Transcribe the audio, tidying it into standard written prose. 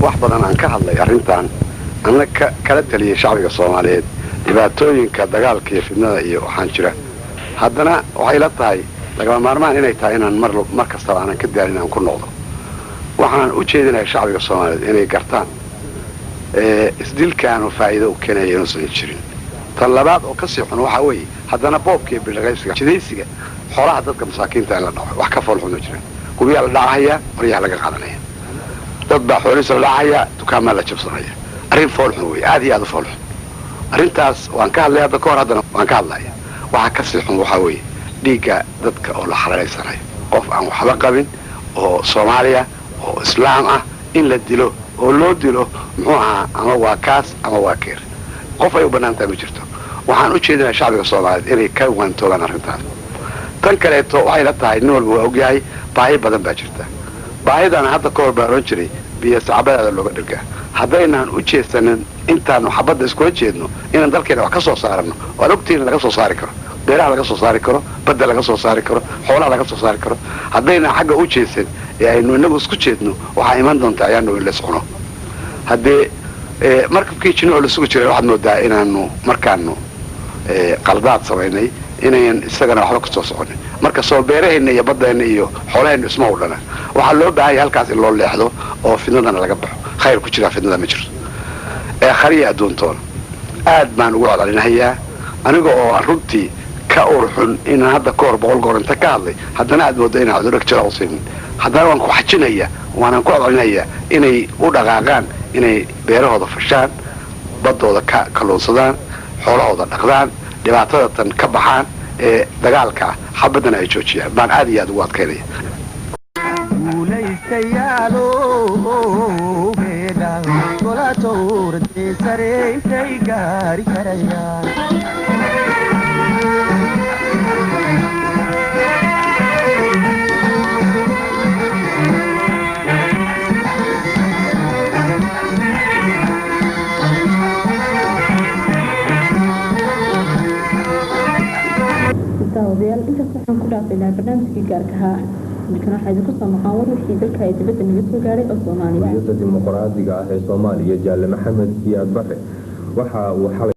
وحبضاً عن كهل يرنتان أنك كلت لي شعبي الصومالي dhibaatooyinka dagaalka iyo fidnada iyo waxaan jira haddana waxay la tahay lagama maarmaan inay tahay inaan mar kasta aan ka daalin aan ku noqdo waxaan u jeedinayaa shacbiga Soomaaliyeed inay gartaan isdilkaan oo faa'iido u keenaya inuu soo jirin tan labaad oo ka sii xun waxa weeye haddana boobkii bilaqaysiga jidaysiga xoolaha dadka masaakiinta la dhaco wax ka fool xun jirin kuwiya la dhacaya wariyaha laga qadanaya dad baa xoolihiisa la dhacaya dukaamada la jabsanaya arrin fool xun weeye aad iyo aad u fool xun arrintaas waan ka hadlay hadda ka hor haddana waan ka hadlaya waxa ka sii xun waxa weeye dhiigga dadka oo la xalaaleysanayo qof aan waxba qabin oo Soomaaliya oo islaam ah in la dilo oo loo dilo muxuu ahaa ama waa kaas ama waa keer qof ay u banaantahay ma jirto waxaan u jeedinayaa shacbiga Soomaaliyeed inay ka waantoogaan arrintaas tan kaleeto waxay la tahay nin walba ogyahay baahi badan baa jirta baahidan hadda ka hor baa oran jiray biyo sacbada looga dhigay haddaynan u jeesanin intaanu xabadda isku jeedno inaan dalkeena wax ka soo saarno oo ogtiin laga soo saari karo beeraha laga soo saari karo badda laga soo saari karo xoolaha laga soo saari karo haddayna xagga u jeesan ee aynu inagu isku jeedno waxa iman doonta ayaanu in la socono haddii markabkii jinoo la sugu jiray waxaad moodaa inaanu markaanu qaldaad samaynay inayn isagana waxba ka soo soconin marka soo beerahayna iyo baddeena iyo xoolahayna isma u dhana waxa loo baahan yahay halkaas in loo leexdo oo fidnadana laga baxo khayr ku jira fidnada ma jirto khariya adoontoon aad baan ugu codalinayaa aniga oo runtii ka urxun in hadda ka hor 100 goor inta ka hadlay haddana aad moodo in aad u dhagtiro u siin haddana waan ku xajinaya waan ku codalinayaa inay u dhaqaaqaan inay beerahooda fashaan badooda ka kaloonsadaan xoolahooda dhaqdaan dhibaatada tan ka baxaan ee dagaalka xabadana ay joojiyaan baan aad iyo aad ugu adkaynaya inta waxaan ku dhaafay barnaamijkii gaarka ahaa midkan waxa idinku soo maqan wixii dalka ay dibadda naga soo gaaray oo Soomaaliya dimuqraadiga ah ee Soomaaliya Jaalle Maxamed Siyaad Barre waxa uu